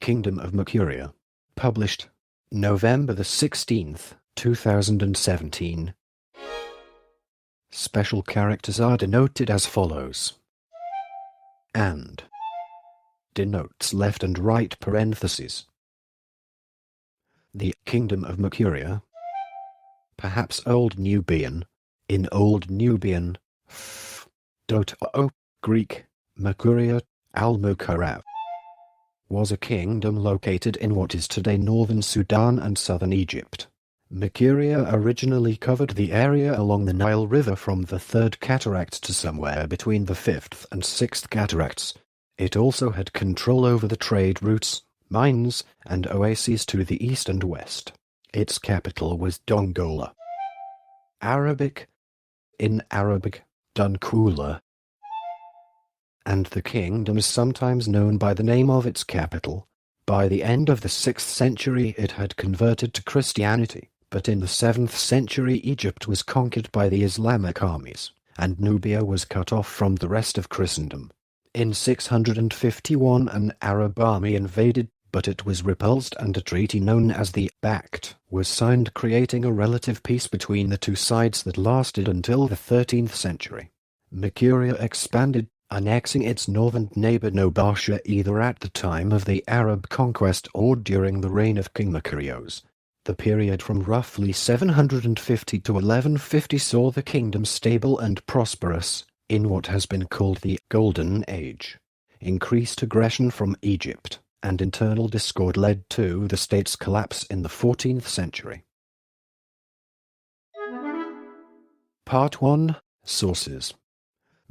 Kingdom of Makuria. Published November the 16th, 2017. Special characters are denoted as follows. And denotes left and right parentheses. The Kingdom of Makuria, perhaps Old Nubian, in Old Nubian, Greek, Makuria, al-Mukarrab, was a kingdom located in what is today northern Sudan and southern Egypt. Makuria originally covered the area along the Nile River from the Third Cataract to somewhere between the Fifth and Sixth Cataracts. It also had control over the trade routes, mines, and oases to the east and west. Its capital was Dongola. In Arabic, Dunkula. And the kingdom is sometimes known by the name of its capital. By the end of the 6th century it had converted to Christianity, but in the 7th century Egypt was conquered by the Islamic armies, and Nubia was cut off from the rest of Christendom. In 651 an Arab army invaded, but it was repulsed and a treaty known as the Pact was signed, creating a relative peace between the two sides that lasted until the 13th century. Makuria expanded, annexing its northern neighbor Nobasha either at the time of the Arab conquest or during the reign of King Makurios. The period from roughly 750 to 1150 saw the kingdom stable and prosperous, in what has been called the Golden Age. Increased aggression from Egypt and internal discord led to the state's collapse in the 14th century. Part 1. Sources.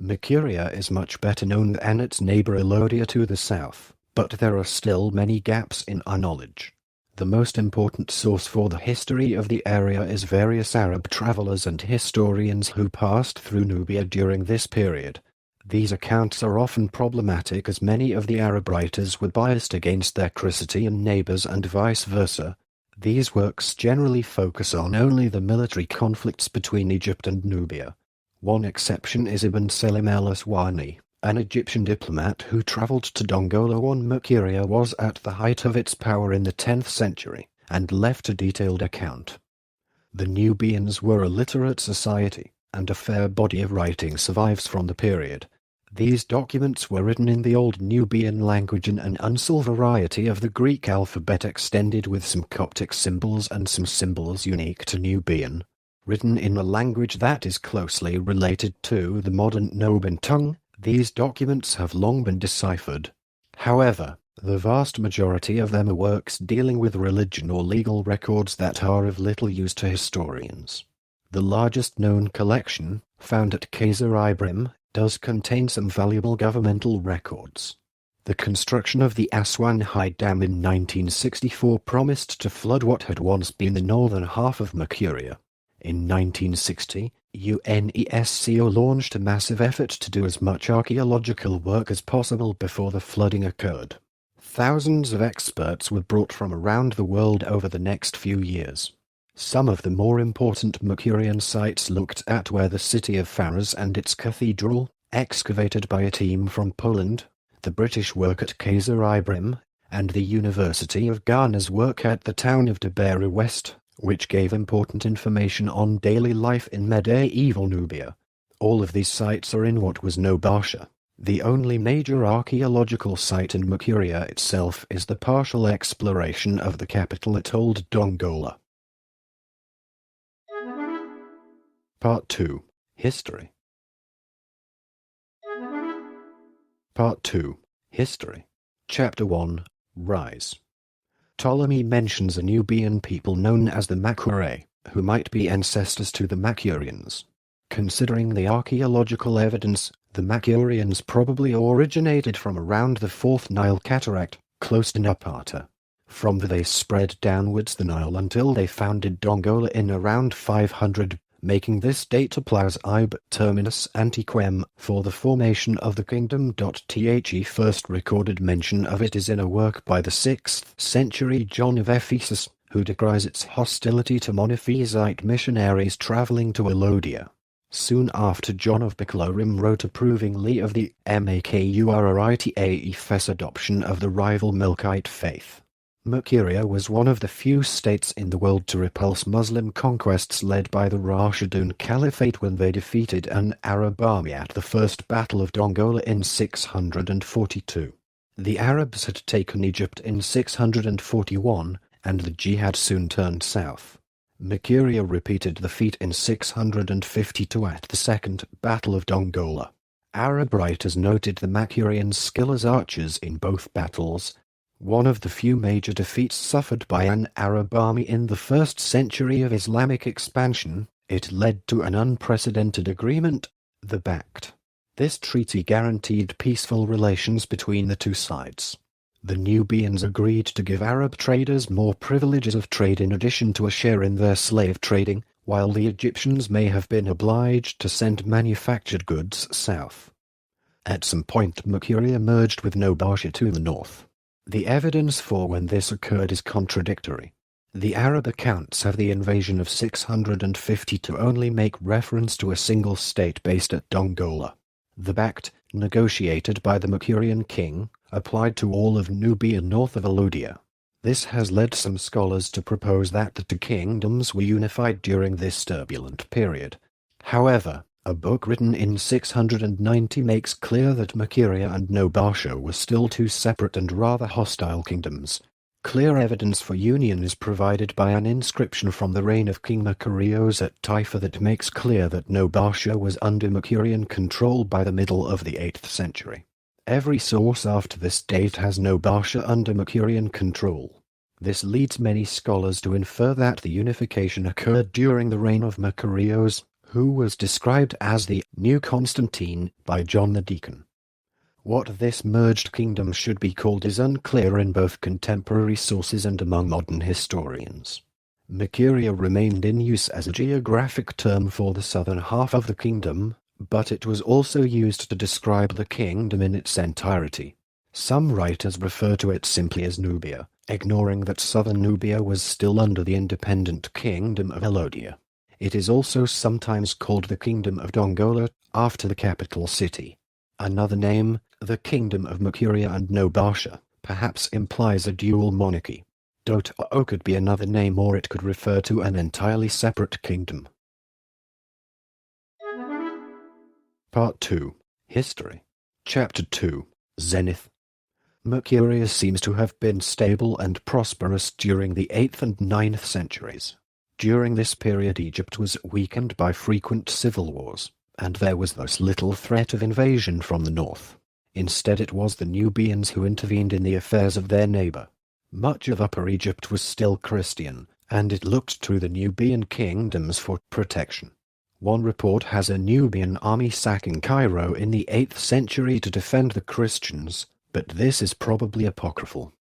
Makuria is much better known than its neighbor Elodia to the south, but there are still many gaps in our knowledge. The most important source for the history of the area is various Arab travelers and historians who passed through Nubia during this period. These accounts are often problematic as many of the Arab writers were biased against their Christian neighbors and vice versa. These works generally focus on only the military conflicts between Egypt and Nubia. One exception is Ibn Selim al-Aswani, an Egyptian diplomat who traveled to Dongola when Makuria was at the height of its power in the 10th century, and left a detailed account. The Nubians were a literate society, and a fair body of writing survives from the period. These documents were written in the Old Nubian language and an uncial variety of the Greek alphabet extended with some Coptic symbols and some symbols unique to Nubian. Written in a language that is closely related to the modern Nubian tongue, these documents have long been deciphered. However, the vast majority of them are works dealing with religion or legal records that are of little use to historians. The largest known collection, found at Kaiser Ibrahim, does contain some valuable governmental records. The construction of the Aswan High Dam in 1964 promised to flood what had once been the northern half of Makuria. In 1960, UNESCO launched a massive effort to do as much archaeological work as possible before the flooding occurred. Thousands of experts were brought from around the world over the next few years. Some of the more important Makurian sites looked at were the city of Faras and its cathedral, excavated by a team from Poland, the British work at Kaiser Ibrahim, and the University of Ghana's work at the town of Debera West, which gave important information on daily life in medieval Nubia. All of these sites are in what was Nobasha. The only major archaeological site in Makuria itself is the partial exploration of the capital at Old Dongola. Part 2. History. Part 2. History. Chapter 1. Rise. Ptolemy mentions a Nubian people known as the Makuria, who might be ancestors to the Makurians. Considering the archaeological evidence, the Makurians probably originated from around the 4th Nile Cataract, close to Napata. From there they spread downwards the Nile until they founded Dongola in around 500, making this date Plaus Ib terminus antiquem for the formation of the kingdom. The first recorded mention of it is in a work by the 6th century John of Ephesus, who decries its hostility to monophysite missionaries traveling to Elodia. Soon after, John of Baclarim wrote approvingly of the Makurita's adoption of the rival Melkite faith. Makuria was one of the few states in the world to repulse Muslim conquests led by the Rashidun Caliphate when they defeated an Arab army at the First Battle of Dongola in 642. The Arabs had taken Egypt in 641, and the jihad soon turned south. Makuria repeated the feat in 652 at the Second Battle of Dongola. Arab writers noted the Makurians' skill as archers in both battles. One of the few major defeats suffered by an Arab army in the first century of Islamic expansion, it led to an unprecedented agreement, the Pact. This treaty guaranteed peaceful relations between the two sides. The Nubians agreed to give Arab traders more privileges of trade in addition to a share in their slave trading, while the Egyptians may have been obliged to send manufactured goods south. At some point, Makuria merged with Nobasha to the north. The evidence for when this occurred is contradictory. The Arab accounts have the invasion of 652 only make reference to a single state based at Dongola. The Pact, negotiated by the Makurian king, applied to all of Nubia north of Aludia. This has led some scholars to propose that the two kingdoms were unified during this turbulent period. However, a book written in 690 makes clear that Makuria and Nobasha were still two separate and rather hostile kingdoms. Clear evidence for union is provided by an inscription from the reign of King Makurios at Taifa that makes clear that Nobasha was under Makurian control by the middle of the 8th century. Every source after this date has Nobasha under Makurian control. This leads many scholars to infer that the unification occurred during the reign of Makurios, who was described as the New Constantine by John the Deacon. What this merged kingdom should be called is unclear in both contemporary sources and among modern historians. Makuria remained in use as a geographic term for the southern half of the kingdom, but it was also used to describe the kingdom in its entirety. Some writers refer to it simply as Nubia, ignoring that southern Nubia was still under the independent kingdom of Elodia. It is also sometimes called the Kingdom of Dongola, after the capital city. Another name, the Kingdom of Makuria and Nobasha, perhaps implies a dual monarchy. Dotoo could be another name, or it could refer to an entirely separate kingdom. Part 2. History. Chapter 2. Zenith. Makuria seems to have been stable and prosperous during the 8th and 9th centuries. During this period, Egypt was weakened by frequent civil wars, and there was thus little threat of invasion from the north. Instead, it was the Nubians who intervened in the affairs of their neighbor. Much of Upper Egypt was still Christian, and it looked to the Nubian kingdoms for protection. One report has a Nubian army sacking Cairo in the 8th century to defend the Christians, but this is probably apocryphal.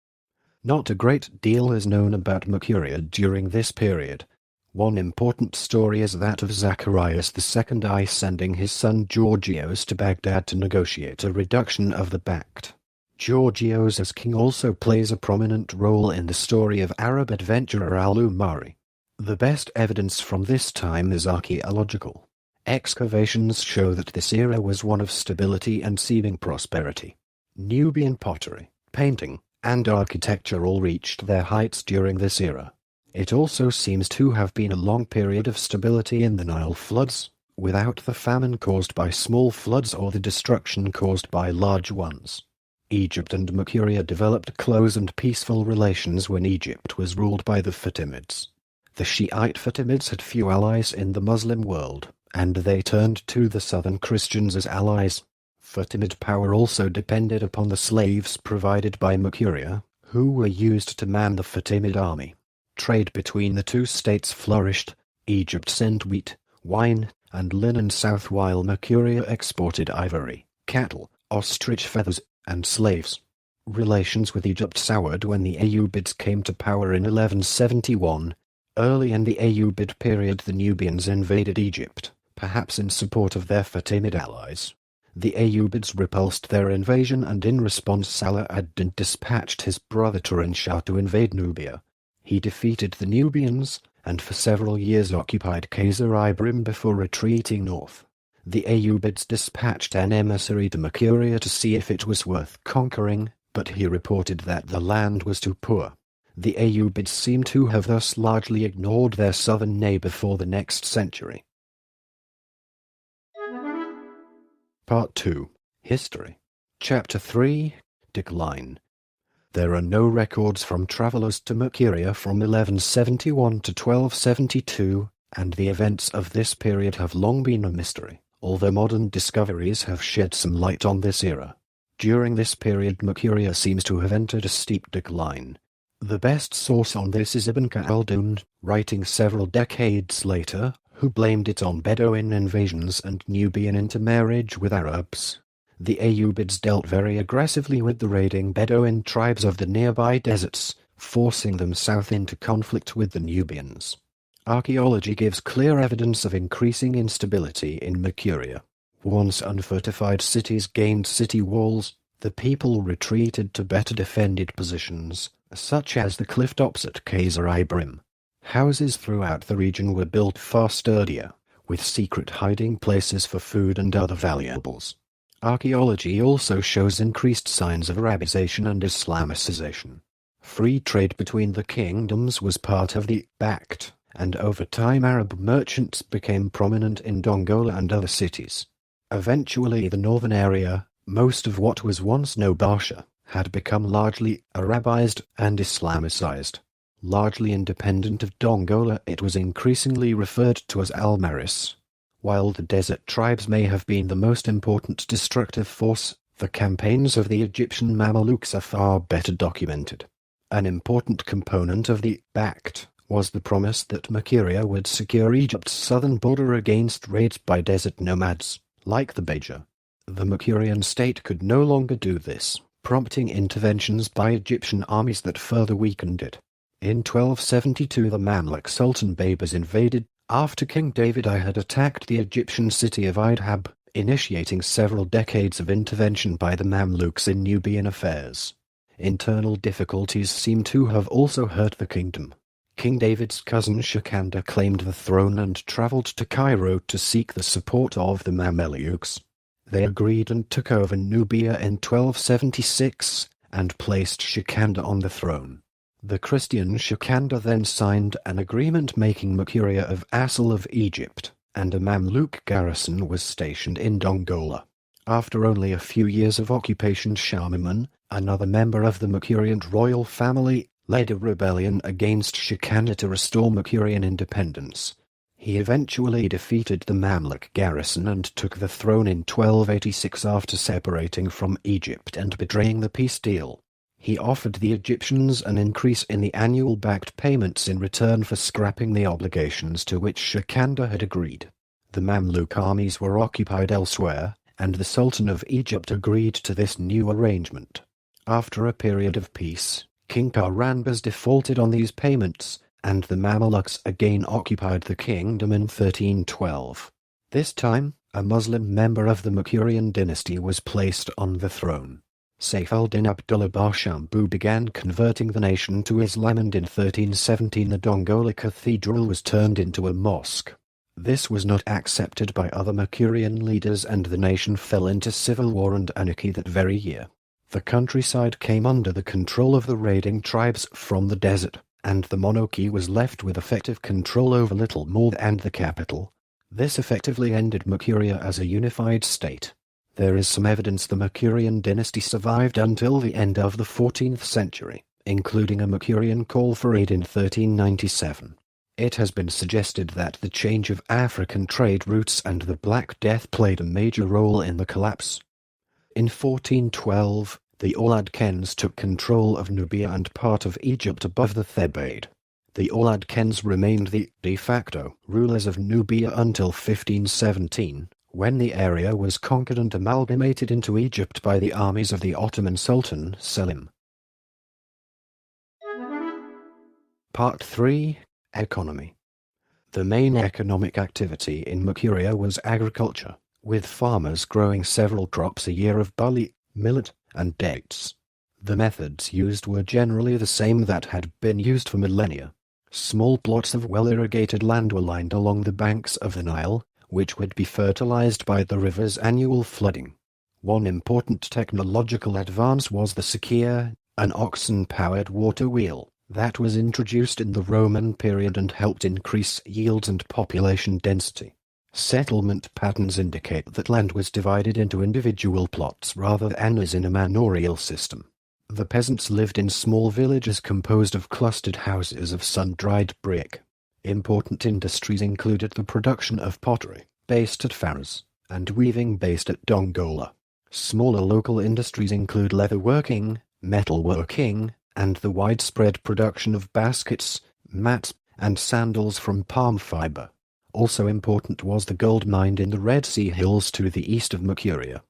Not a great deal is known about Makuria during this period. One important story is that of Zacharias II sending his son Georgios to Baghdad to negotiate a reduction of the Pact. Georgios as king also plays a prominent role in the story of Arab adventurer al-Umari. The best evidence from this time is archaeological. Excavations show that this era was one of stability and seeming prosperity. Nubian pottery, painting, and architecture all reached their heights during this era. It also seems to have been a long period of stability in the Nile floods, without the famine caused by small floods or the destruction caused by large ones. Egypt and Makuria developed close and peaceful relations when Egypt was ruled by the Fatimids. The Shiite Fatimids had few allies in the Muslim world, and they turned to the southern Christians as allies. Fatimid power also depended upon the slaves provided by Makuria, who were used to man the Fatimid army. Trade between the two states flourished. Egypt sent wheat, wine, and linen south, while Makuria exported ivory, cattle, ostrich feathers, and slaves. Relations with Egypt soured when the Ayyubids came to power in 1171. Early in the Ayyubid period, the Nubians invaded Egypt, perhaps in support of their Fatimid allies. The Ayyubids repulsed their invasion, and in response Salah ad-Din dispatched his brother Turan Shah to invade Nubia. He defeated the Nubians, and for several years occupied Qasr Ibrim before retreating north. The Ayyubids dispatched an emissary to Makuria to see if it was worth conquering, but he reported that the land was too poor. The Ayyubids seem to have thus largely ignored their southern neighbor for the next century. Part 2. History. Chapter 3. Decline. There are no records from travelers to Makuria from 1171 to 1272, and the events of this period have long been a mystery, although modern discoveries have shed some light on this era. During this period Makuria seems to have entered a steep decline. The best source on this is Ibn Khaldun, writing several decades later, who blamed it on Bedouin invasions and Nubian intermarriage with Arabs. The Ayyubids dealt very aggressively with the raiding Bedouin tribes of the nearby deserts, forcing them south into conflict with the Nubians. Archaeology gives clear evidence of increasing instability in Makuria. Once unfortified cities gained city walls, the people retreated to better defended positions, such as the cliff tops at Qasr Ibrim. Houses throughout the region were built far sturdier, with secret hiding places for food and other valuables. Archaeology also shows increased signs of Arabization and Islamicization. Free trade between the kingdoms was part of the Pact, and over time Arab merchants became prominent in Dongola and other cities. Eventually the northern area, most of what was once Nobasha, had become largely Arabized and Islamicized. Largely independent of Dongola, it was increasingly referred to as Al-Maris. While the desert tribes may have been the most important destructive force, the campaigns of the Egyptian Mamelukes are far better documented. An important component of the Pact was the promise that Makuria would secure Egypt's southern border against raids by desert nomads, like the Beja. The Makurian state could no longer do this, prompting interventions by Egyptian armies that further weakened it. In 1272 the Mamluk Sultan Baybars invaded, after King David I had attacked the Egyptian city of Idhab, initiating several decades of intervention by the Mamluks in Nubian affairs. Internal difficulties seem to have also hurt the kingdom. King David's cousin Shakanda claimed the throne and travelled to Cairo to seek the support of the Mamelukes. They agreed and took over Nubia in 1276, and placed Shakanda on the throne. The Christian Shakanda then signed an agreement making Makuria a vassal of Egypt, and a Mamluk garrison was stationed in Dongola. After only a few years of occupation, Shahriman, another member of the Makurian royal family, led a rebellion against Shakanda to restore Makurian independence. He eventually defeated the Mamluk garrison and took the throne in 1286 after separating from Egypt and betraying the peace deal. He offered the Egyptians an increase in the annual backed payments in return for scrapping the obligations to which Shakanda had agreed. The Mamluk armies were occupied elsewhere, and the Sultan of Egypt agreed to this new arrangement. After a period of peace, King Karanbas defaulted on these payments, and the Mameluks again occupied the kingdom in 1312. This time, a Muslim member of the Makurian dynasty was placed on the throne. Saif al-Din Abdullah Barshambu began converting the nation to Islam, and in 1317 the Dongola Cathedral was turned into a mosque. This was not accepted by other Makurian leaders, and the nation fell into civil war and anarchy that very year. The countryside came under the control of the raiding tribes from the desert, and the monarchy was left with effective control over little more than the capital. This effectively ended Makuria as a unified state. There is some evidence the Makurian dynasty survived until the end of the 14th century, including a Makurian call for aid in 1397. It has been suggested that the change of African trade routes and the Black Death played a major role in the collapse. In 1412, the Oladkens took control of Nubia and part of Egypt above the Thebaid. The Oladkens remained the de facto rulers of Nubia until 1517, when the area was conquered and amalgamated into Egypt by the armies of the Ottoman Sultan Selim. Part 3. Economy. The main economic activity in Makuria was agriculture, with farmers growing several crops a year of barley, millet, and dates. The methods used were generally the same that had been used for millennia. Small plots of well-irrigated land were lined along the banks of the Nile, which would be fertilized by the river's annual flooding. One important technological advance was the sequia, an oxen-powered water wheel that was introduced in the Roman period and helped increase yields and population density. Settlement patterns indicate that land was divided into individual plots rather than as in a manorial system. The peasants lived in small villages composed of clustered houses of sun-dried brick. Important industries included the production of pottery, based at Faras, and weaving based at Dongola. Smaller local industries include leatherworking, metalworking, and the widespread production of baskets, mats, and sandals from palm fiber. Also important was the gold mine in the Red Sea hills to the east of Makuria.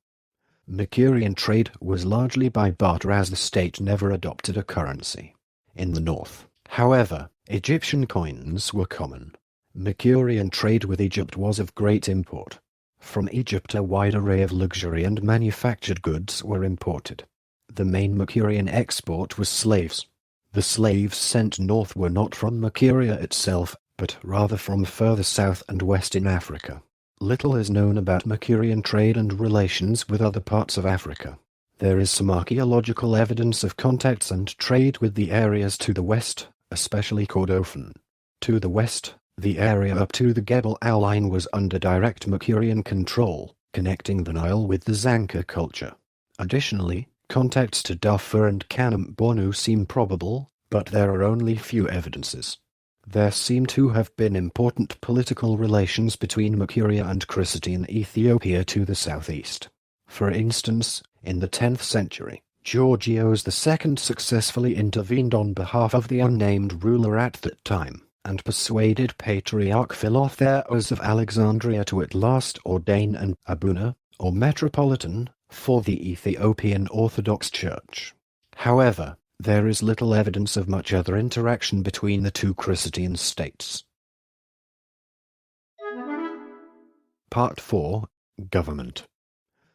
Makurian trade was largely by barter as the state never adopted a currency. In the north, however, Egyptian coins were common. Makurian trade with Egypt was of great import. From Egypt a wide array of luxury and manufactured goods were imported. The main Makurian export was slaves. The slaves sent north were not from Makuria itself, but rather from further south and west in Africa. Little is known about Makurian trade and relations with other parts of Africa. There is some archaeological evidence of contacts and trade with the areas to the west, especially Kordofan. To the west, the area up to the Gebel Al-Ain was under direct Makurian control, connecting the Nile with the Zanka culture. Additionally, contacts to Darfur and Kanem Bornu seem probable, but there are only few evidences. There seem to have been important political relations between Makuria and Christian Ethiopia to the southeast. For instance, in the 10th century, Georgios II successfully intervened on behalf of the unnamed ruler at that time, and persuaded Patriarch Philotheos of Alexandria to at last ordain an abuna, or metropolitan, for the Ethiopian Orthodox Church. However, there is little evidence of much other interaction between the two Christian states. Part 4. Government.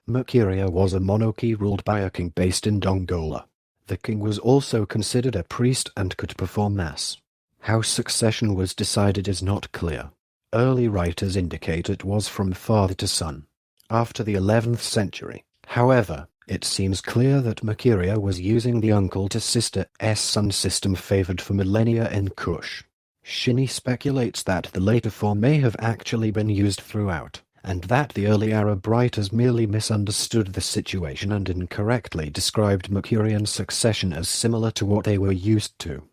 Makuria was a monarchy ruled by a king based in Dongola. The king was also considered a priest and could perform mass. How succession was decided is not clear. Early writers indicate it was from father to son. After the 11th century, however, it seems clear that Makuria was using the uncle-to-sister son system favored for millennia in Kush. Shinny speculates that the later form may have actually been used throughout, and that the early Arab writers merely misunderstood the situation and incorrectly described Makurian succession as similar to what they were used to.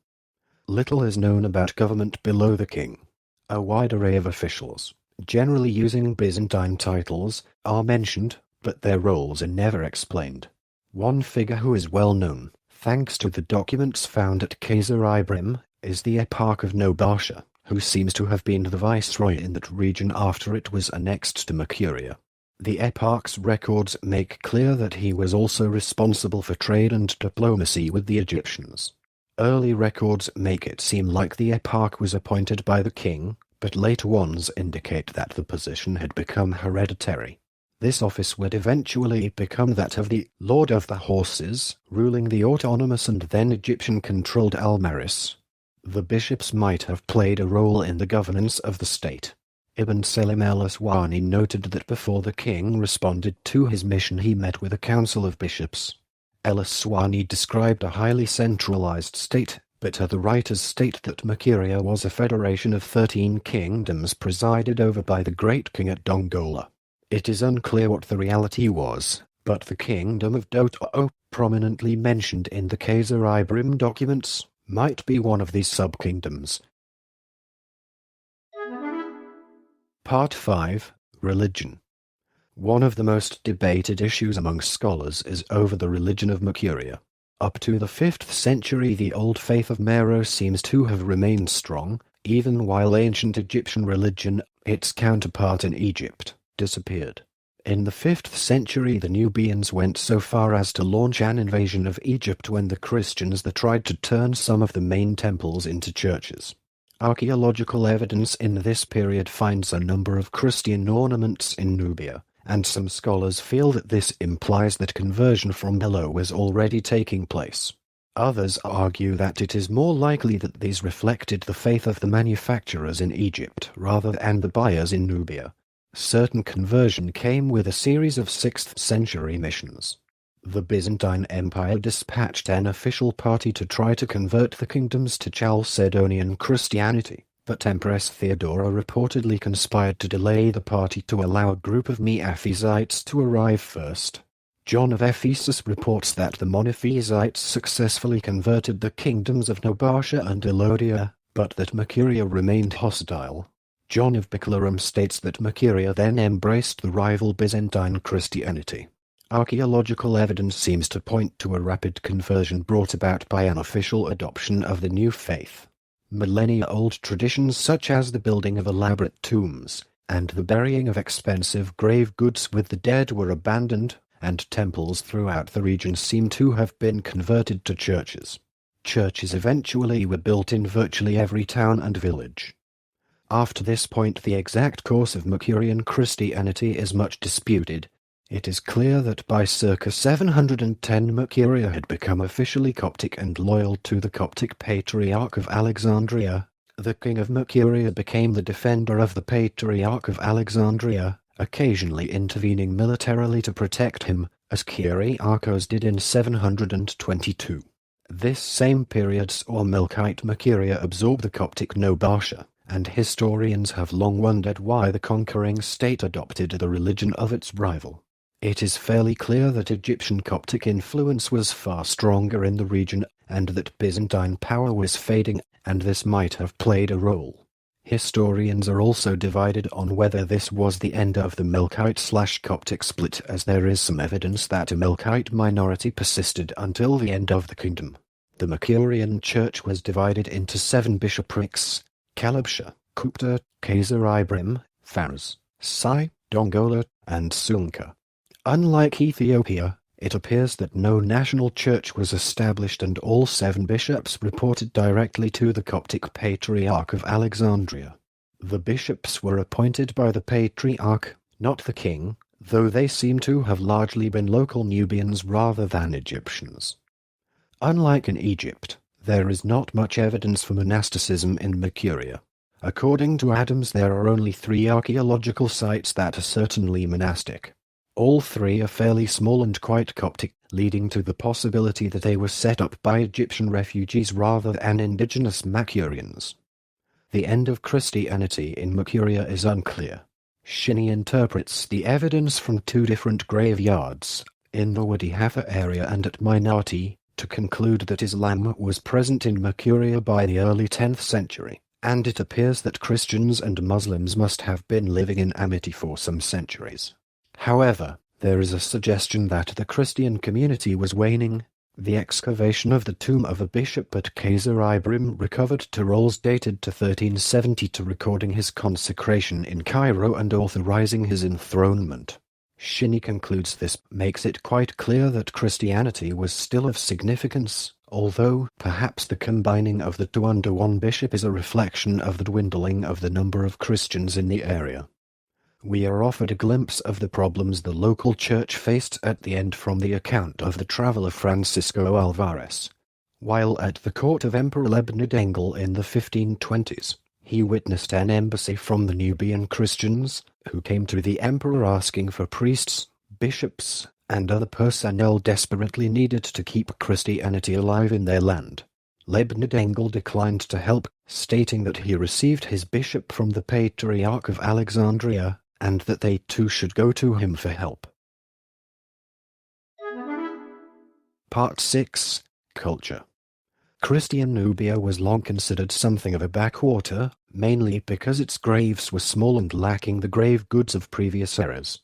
Little is known about government below the king. A wide array of officials, generally using Byzantine titles, are mentioned, but their roles are never explained. One figure who is well known, thanks to the documents found at Kaiser Ibrahim, is the Eparch of Nobasha, who seems to have been the viceroy in that region after it was annexed to Makuria. The Eparch's records make clear that he was also responsible for trade and diplomacy with the Egyptians. Early records make it seem like the Eparch was appointed by the king, but later ones indicate that the position had become hereditary. This office would eventually become that of the Lord of the Horses, ruling the autonomous and then Egyptian-controlled Almaris. The bishops might have played a role in the governance of the state. Ibn Selim el-Aswani noted that before the king responded to his mission he met with a council of bishops. El-Aswani described a highly centralized state, but other writers state that Makuria was a federation of 13 kingdoms presided over by the great king at Dongola. It is unclear what the reality was, but the kingdom of Doto, prominently mentioned in the Kaiser Ibrahim documents, might be one of these sub-kingdoms. Part 5. Religion. One of the most debated issues among scholars is over the religion of Makuria. Up to the 5th century the old faith of Meroe seems to have remained strong, even while ancient Egyptian religion, its counterpart in Egypt, disappeared. In the 5th century the Nubians went so far as to launch an invasion of Egypt when the Christians tried to turn some of the main temples into churches. Archaeological evidence in this period finds a number of Christian ornaments in Nubia, and some scholars feel that this implies that conversion from below was already taking place. Others argue that it is more likely that these reflected the faith of the manufacturers in Egypt rather than the buyers in Nubia. Certain conversion came with a series of 6th century missions. The Byzantine Empire dispatched an official party to try to convert the kingdoms to Chalcedonian Christianity, but Empress Theodora reportedly conspired to delay the party to allow a group of Miaphysites to arrive first. John of Ephesus reports that the Monophysites successfully converted the kingdoms of Nobatia and Elodia, but that Makuria remained hostile. John of Bicolarum states that Makuria then embraced the rival Byzantine Christianity. Archaeological evidence seems to point to a rapid conversion brought about by an official adoption of the new faith. Millennia-old traditions such as the building of elaborate tombs and the burying of expensive grave goods with the dead were abandoned, and temples throughout the region seem to have been converted to churches. Churches eventually were built in virtually every town and village. After this point, the exact course of Makurian Christianity is much disputed. It is clear that by circa 710 Makuria had become officially Coptic and loyal to the Coptic Patriarch of Alexandria. The king of Makuria became the defender of the Patriarch of Alexandria, occasionally intervening militarily to protect him, as Kyriakos did in 722. This same period saw Melkite Makuria absorb the Coptic Nobatia, and historians have long wondered why the conquering state adopted the religion of its rival. It is fairly clear that Egyptian Coptic influence was far stronger in the region, and that Byzantine power was fading, and this might have played a role. Historians are also divided on whether this was the end of the Melkite/Coptic split, as there is some evidence that a Melkite minority persisted until the end of the kingdom. The Makurian church was divided into 7 bishoprics: Kalabsha, Kupta, Khazar-Ibrim, Fars, Sai, Dongola, and Sunka. Unlike Ethiopia, it appears that no national church was established, and all 7 bishops reported directly to the Coptic Patriarch of Alexandria. The bishops were appointed by the Patriarch, not the king, though they seem to have largely been local Nubians rather than Egyptians. Unlike in Egypt, there is not much evidence for monasticism in Makuria. According to Adams, there are only 3 archaeological sites that are certainly monastic. All 3 are fairly small and quite Coptic, leading to the possibility that they were set up by Egyptian refugees rather than indigenous Makurians. The end of Christianity in Makuria is unclear. Shinny interprets the evidence from 2 different graveyards, in the Wadi Halfa area and at Mainati, to conclude that Islam was present in Makuria by the early 10th century, and it appears that Christians and Muslims must have been living in amity for some centuries. However, there is a suggestion that the Christian community was waning. The excavation of the tomb of a bishop at Khazar-Ibrim recovered rolls dated to 1370 to recording his consecration in Cairo and authorizing his enthronement. Shinny concludes this makes it quite clear that Christianity was still of significance, although perhaps the combining of the 2 under 1 bishop is a reflection of the dwindling of the number of Christians in the area. We are offered a glimpse of the problems the local church faced at the end from the account of the traveller Francisco Alvarez. While at the court of Emperor Lebnedengel in the 1520s, he witnessed an embassy from the Nubian Christians, who came to the emperor asking for priests, bishops, and other personnel desperately needed to keep Christianity alive in their land. Lebnedengel declined to help, stating that he received his bishop from the Patriarch of Alexandria, and that they too should go to him for help. Part 6. Culture. Christian Nubia was long considered something of a backwater, mainly because its graves were small and lacking the grave goods of previous eras.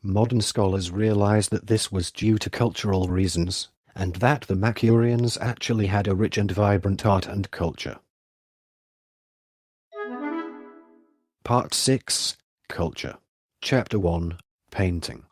Modern scholars realize that this was due to cultural reasons, and that the Makurians actually had a rich and vibrant art and culture. Part 6. Culture. Chapter 1. Painting.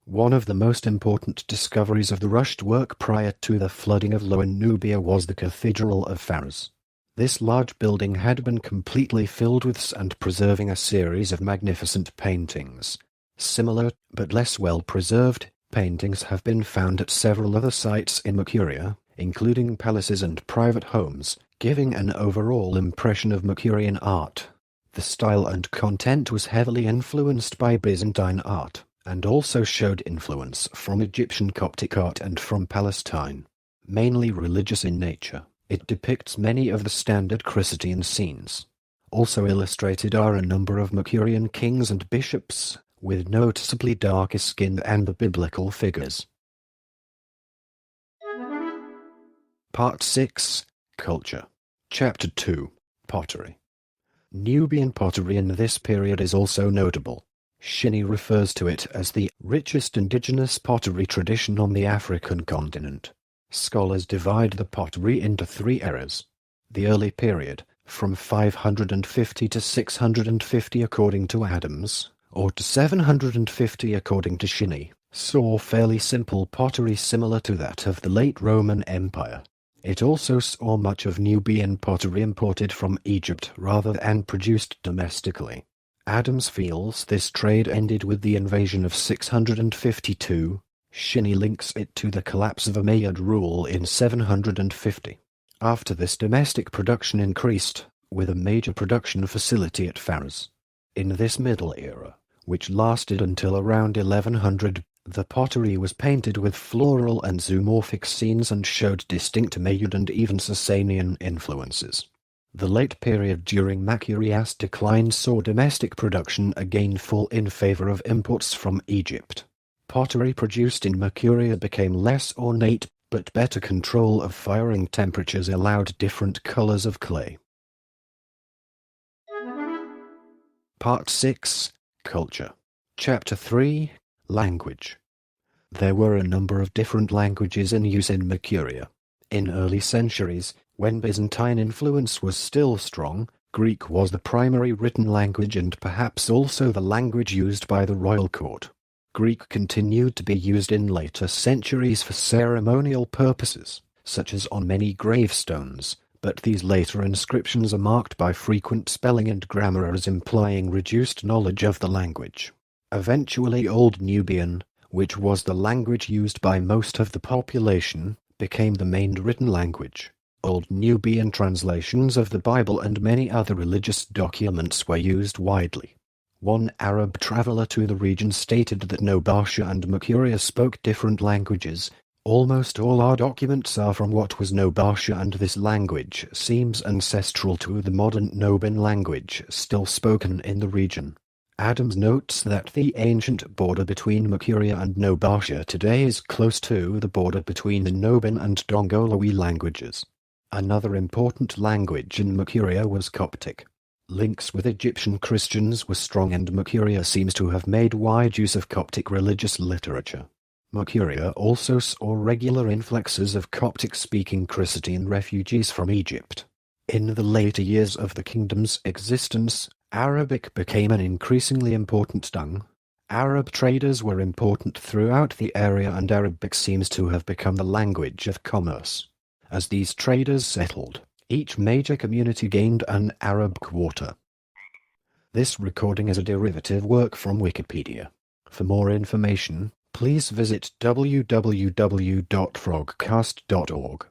One of the most important discoveries of the rushed work prior to the flooding of Lower Nubia was the Cathedral of Fars. This large building had been completely filled with and preserving a series of magnificent paintings. Similar, but less well-preserved, paintings have been found at several other sites in Makuria, including palaces and private homes, giving an overall impression of Makurian art. The style and content was heavily influenced by Byzantine art, and also showed influence from Egyptian Coptic art and from Palestine. Mainly religious in nature, it depicts many of the standard Christian scenes. Also illustrated are a number of Makurian kings and bishops, with noticeably darker skin and the biblical figures. Part 6. Culture. Chapter 2. Pottery. Nubian pottery in this period is also notable. Shinny refers to it as the richest indigenous pottery tradition on the African continent. Scholars divide the pottery into 3 eras. The early period, from 550 to 650 according to Adams, or to 750 according to Shinny, saw fairly simple pottery similar to that of the late Roman Empire. It also saw much of Nubian pottery imported from Egypt rather than produced domestically. Adams feels this trade ended with the invasion of 652. Shinny links it to the collapse of Umayyad rule in 750. After this, domestic production increased, with a major production facility at Fars. In this middle era, which lasted until around 1100, the pottery was painted with floral and zoomorphic scenes and showed distinct Umayyad and even Sasanian influences. The late period during Makuria's decline saw domestic production again fall in favor of imports from Egypt. Pottery produced in Makuria became less ornate, but better control of firing temperatures allowed different colors of clay. Part 6. Culture. Chapter 3. Language. There were a number of different languages in use in Makuria. In early centuries, when Byzantine influence was still strong, Greek was the primary written language and perhaps also the language used by the royal court. Greek continued to be used in later centuries for ceremonial purposes, such as on many gravestones, but these later inscriptions are marked by frequent spelling and grammar errors implying reduced knowledge of the language. Eventually Old Nubian, which was the language used by most of the population, became the main written language. Old Nubian translations of the Bible and many other religious documents were used widely. One Arab traveler to the region stated that Nobasha and Makuria spoke different languages. Almost all our documents are from what was Nobasha, and this language seems ancestral to the modern Noban language still spoken in the region. Adams notes that the ancient border between Makuria and Nobasha today is close to the border between the Noban and Dongolawi languages. Another important language in Makuria was Coptic. Links with Egyptian Christians were strong, and Makuria seems to have made wide use of Coptic religious literature. Makuria also saw regular influxes of Coptic-speaking Christian refugees from Egypt. In the later years of the kingdom's existence, Arabic became an increasingly important tongue. Arab traders were important throughout the area, and Arabic seems to have become the language of commerce. As these traders settled, each major community gained an Arab quarter. This recording is a derivative work from Wikipedia. For more information, please visit www.frogcast.org.